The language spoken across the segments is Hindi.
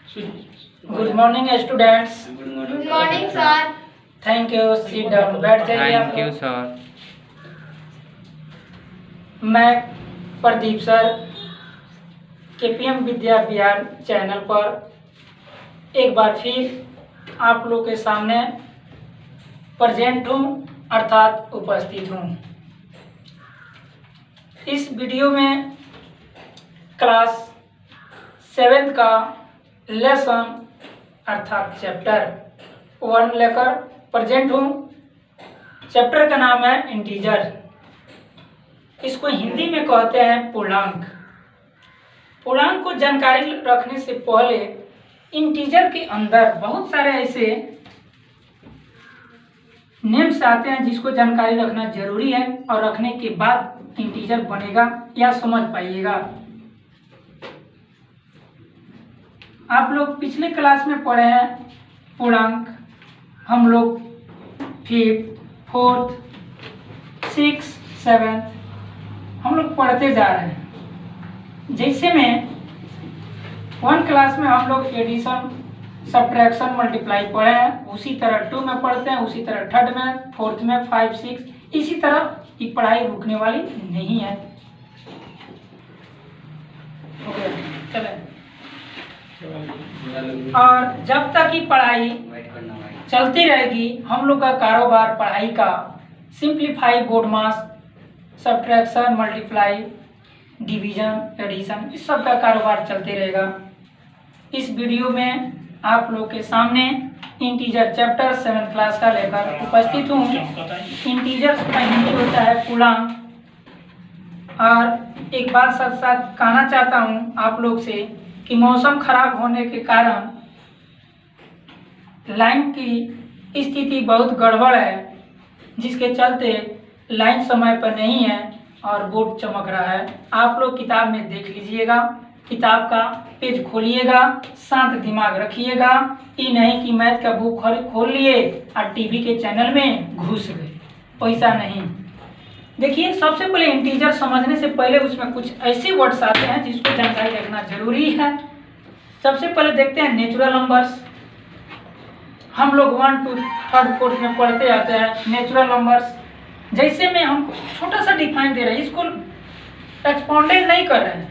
Good morning students. Good morning sir. Thank you. Seat down, बैठ जाइए आप थैंक यू लोग। सर। मैं Pradeep sir KPM Vidya Vihar channel पर एक बार फिर आप लोग के सामने प्रेजेंट हूँ, अर्थात उपस्थित हूँ। इस वीडियो में क्लास 7 का लेसन अर्थात चैप्टर 1 लेकर प्रेजेंट हूँ। चैप्टर का नाम है इंटीजर। इसको हिंदी में कहते हैं पूर्णांक। पूर्णांक को जानकारी रखने से पहले इंटीजर के अंदर बहुत सारे ऐसे नेम्स आते हैं जिसको जानकारी रखना जरूरी है, और रखने के बाद इंटीजर बनेगा या समझ पाइएगा। आप लोग पिछले क्लास में पढ़े हैं पूर्णांक। हम लोग 5th, 4th, 6th, 7th हम लोग पढ़ते जा रहे हैं। जैसे में 1 क्लास में हम लोग एडिशन, सब्ट्रैक्शन, मल्टीप्लाई पढ़े हैं, उसी तरह 2 में पढ़ते हैं, उसी तरह 3rd में, 4th में, 5, 6 इसी तरह ये पढ़ाई रुकने वाली नहीं है। चलें। और जब तक ये पढ़ाई चलती रहेगी, हम लोग का कारोबार पढ़ाई का सिंप्लीफाई, बोर्ड मास, सब्ट्रैक्शन, मल्टीप्लाई, डिवीजन, एडिशन, इस सब का कारोबार चलते रहेगा। इस वीडियो में आप लोग के सामने इंटीजर चैप्टर 7 क्लास का लेकर उपस्थित हूँ। इंटीजर का हिंदी होता है पूर्णांक। और एक बात साथ साथ कहना चाहता हूँ आप लोग से कि मौसम खराब होने के कारण लाइन की स्थिति बहुत गड़बड़ है, जिसके चलते लाइन समय पर नहीं है और बोर्ड चमक रहा है। आप लोग किताब में देख लीजिएगा, किताब का पेज खोलिएगा, शांत दिमाग रखिएगा। ये नहीं कि मैथ का बुक खोल लिए और टीवी के चैनल में घुस गए, वैसा नहीं। देखिए, सबसे पहले इंटीजर समझने से पहले उसमें कुछ ऐसे वर्ड्स आते हैं जिसको जानकारी रखना जरूरी है। सबसे पहले देखते हैं नेचुरल नंबर्स। हम लोग 1 to 3rd 4th में पढ़ते आते हैं नेचुरल नंबर्स। जैसे में हम छोटा सा डिफाइन दे रहे हैं, इसको एक्सपाउंडेड नहीं कर रहे हैं,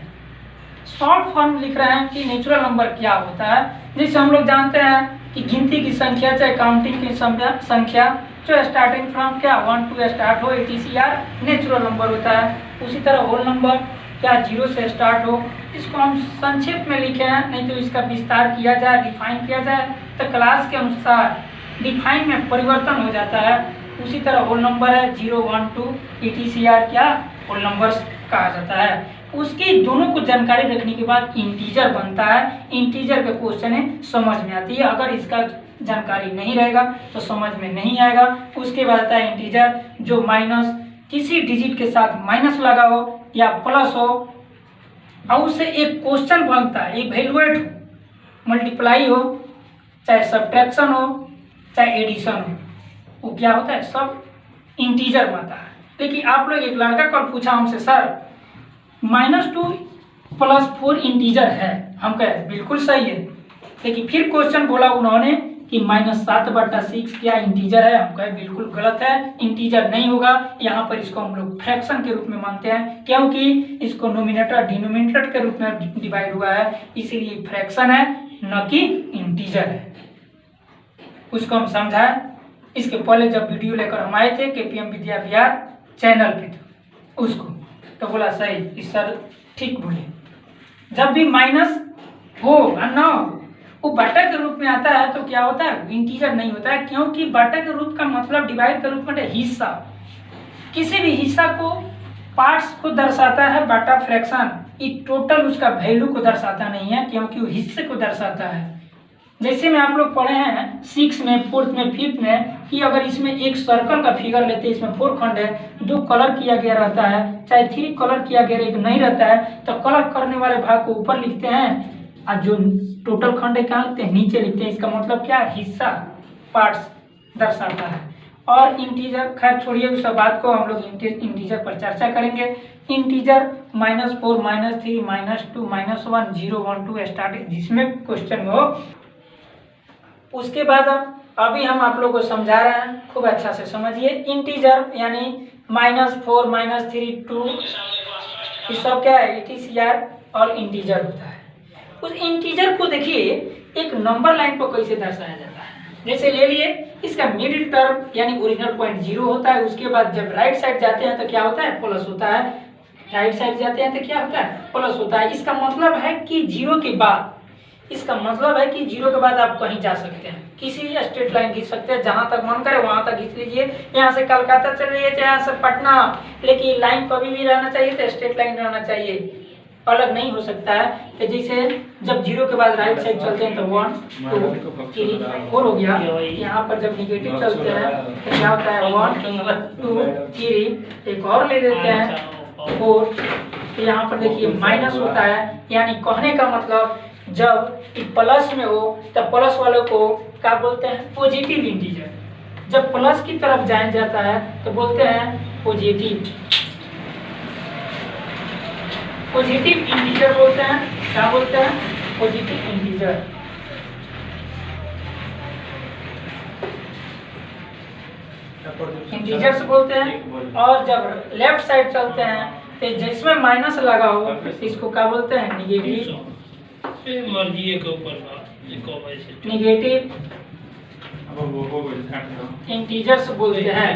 शॉर्ट फॉर्म लिख रहे हैं कि नेचुरल नंबर क्या होता है। जिससे हम लोग जानते हैं कि गिनती की संख्या, चाहे काउंटिंग की संख्या, जो स्टार्टिंग फ्रॉम क्या 1 to स्टार्ट हो, ATCR नेचुरल नंबर होता है। उसी तरह होल नंबर क्या 0 से स्टार्ट हो, इसको हम संक्षेप में लिखे हैं, नहीं तो इसका विस्तार किया जाए, डिफाइन किया जाए तो क्लास के अनुसार डिफाइन में परिवर्तन हो जाता है। उसी तरह होल नंबर है 0, 1, 2 ATCR क्या होल नंबर्स कहा जाता है। उसकी दोनों को जानकारी रखने के बाद इंटीजर बनता है। इंटीजर के क्वेश्चन समझ में आती है। अगर इसका जानकारी नहीं रहेगा तो समझ में नहीं आएगा। उसके बाद आता है इंटीजर जो माइनस, किसी डिजिट के साथ माइनस लगा हो या प्लस हो, और उससे एक क्वेश्चन बनता है, एक वैल्यूएट हो, मल्टीप्लाई हो, चाहे सब्ट्रैक्शन हो, चाहे एडिशन हो, वो क्या होता है, सब इंटीजर बनता है। लेकिन आप लोग, एक लड़का कल पूछा हमसे, सर -2 + 4 इंटीजर है। हम कहे बिल्कुल सही है, लेकिन फिर क्वेश्चन बोला उन्होंने कि -7/6 क्या इंटीजर है। हम कहे बिल्कुल गलत है, इंटीजर नहीं होगा। यहाँ पर इसको हम लोग फ्रैक्शन के रूप में मानते हैं, क्योंकि इसको नोमिनेटर डिनोमिनेटर के रूप में डिवाइड हुआ है, इसीलिए फ्रैक्शन है, न कि इंटीजर है। उसको हम समझाए। इसके पहले जब वीडियो लेकर हम आए थे केपीएम विद्या विहार चैनल पे, उसको तो बोला सही, इस सर ठीक बोले। जब भी माइनस हो और ना हो, वो बटा के रूप में आता है तो क्या होता है, इंटीजर नहीं होता है। क्योंकि बटा के रूप का मतलब डिवाइड के रूप में हिस्सा, किसी भी हिस्सा को, पार्ट्स को दर्शाता है बटा फ्रैक्शन। ये टोटल उसका वैल्यू को दर्शाता नहीं है, क्योंकि वो हिस्से को दर्शाता है। जैसे में आप लोग पढ़े हैं 6 में, 4th में, 5th में कि अगर इसमें एक सर्कल का फिगर लेते हैं, इसमें 4 खंड है, 2 कलर किया गया रहता है, चाहे 3 कलर किया गया एक नहीं रहता है, तो कलर करने वाले भाग को ऊपर लिखते हैं और जो टोटल खंड है क्या लिखते हैं, नीचे लिखते हैं। इसका मतलब क्या, हिस्सा, पार्ट्स दर्शाता है। और इंटीजर, खैर छोड़िए उस बात को, हम लोग इंटीजर पर चर्चा करेंगे। इंटीजर -4 -3 -2 -1 0 1 2 स्टार्ट जिसमें क्वेश्चन हो। उसके बाद अभी हम आप लोग को समझा रहे हैं, खूब अच्छा से समझिए। इंटीजर यानी -4 -3 2 ये सब क्या है, ETCR और इंटीजर होता है। उस इंटीजर को देखिए एक नंबर लाइन पर कैसे दर्शाया जाता है। जैसे ले लिए इसका मिडिल टर्म यानी ओरिजिनल पॉइंट 0 होता है। उसके बाद जब राइट साइड जाते हैं तो क्या होता है, प्लस होता है। राइट साइड जाते हैं तो क्या होता है, प्लस होता है। इसका मतलब है कि 0 के बाद, इसका मतलब है कि 0 के बाद आप कहीं जा सकते हैं, किसी स्ट्रेट लाइन खींच सकते हैं, जहां तक मन करे वहां तक खींच लीजिए। यहाँ से कलकत्ता चले जाइए, यहाँ से पटना, लेकिन लाइन कभी भी रहना चाहिए तो स्ट्रेट लाइन रहना चाहिए, अलग नहीं हो सकता है। तो जैसे जब 0 के बाद राइट साइड चलते हैं तो 1 2 3 4 हो गया। यहाँ पर जब निगेटिव चलते हैं तो क्या होता है, 1 2 3, एक और ले लेते हैं 4। तो यहाँ पर देखिए माइनस होता है, यानी कहने का मतलब जब प्लस में हो तो प्लस वालों को क्या बोलते हैं, पॉजिटिव इंटीजर। जब प्लस की तरफ जाया जाता है तो बोलते हैं पॉजिटिव इंटीजर बोलते हैं। क्या बोलते हैं, पॉजिटिव इंटीजर। इंटीजर्स बोलते हैं। और जब लेफ्ट साइड चलते हैं तो जिसमें माइनस लगा हो इसको क्या बोलते हैं, निगेटिव इंटीजर्स बोलते हैं।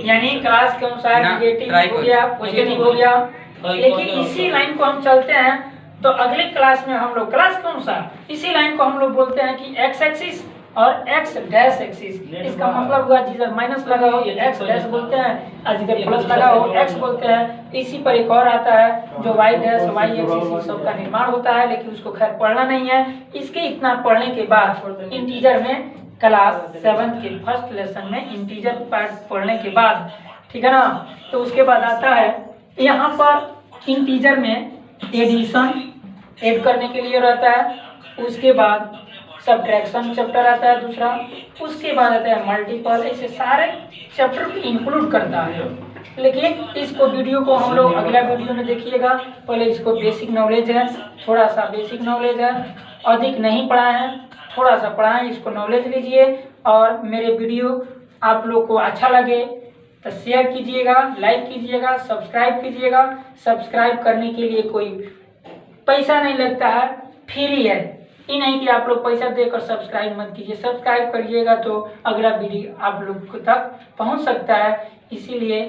यानी क्लास के अनुसार निगेटिव हो गया, पॉजिटिव हो गया। लेकिन इसी लाइन को हम चलते हैं तो अगले क्लास में हम लोग क्लास के अनुसार इसी लाइन को हम लोग बोलते हैं कि एक्स एक्सिस और एक्स डैश एक्सिस। इसका मतलब हुआ जिधर माइनस लगा हो एक्स डैश बोलते हैं, और जिधर प्लस लगा हो एक्स बोलते हैं। इसी पर एक और आता है जो वाई डैश वाई एक्सिस सब का निर्माण होता है, लेकिन उसको खैर पढ़ना नहीं है। इसके इतना पढ़ने के बाद इंटीजर में क्लास 7 के फर्स्ट लेसन में इंटीजर पार्ट पढ़ने के बाद, ठीक है ना, तो उसके बाद आता है यहाँ पर इंटीजर में एडिशन ऐड करने के लिए रहता है। उसके बाद सब्ट्रैक्शन चैप्टर आता है दूसरा। उसके बाद आता है मल्टीपल। ऐसे सारे चैप्टर को इंक्लूड करता है। लेकिन इसको वीडियो को हम लोग अगला वीडियो में देखिएगा। पहले इसको बेसिक नॉलेज है, थोड़ा सा बेसिक नॉलेज है, अधिक नहीं पढ़ा है, थोड़ा सा पढ़ा है, इसको नॉलेज लीजिए। और मेरे वीडियो आप लोग को अच्छा लगे तो शेयर कीजिएगा, लाइक कीजिएगा, सब्सक्राइब कीजिएगा। सब्सक्राइब करने के लिए कोई पैसा नहीं लगता है, फ्री है। ये नहीं कि आप लोग पैसा देकर सब्सक्राइब मत कीजिए। सब्सक्राइब करिएगा तो अगला वीडियो आप लोग तक पहुंच सकता है। इसीलिए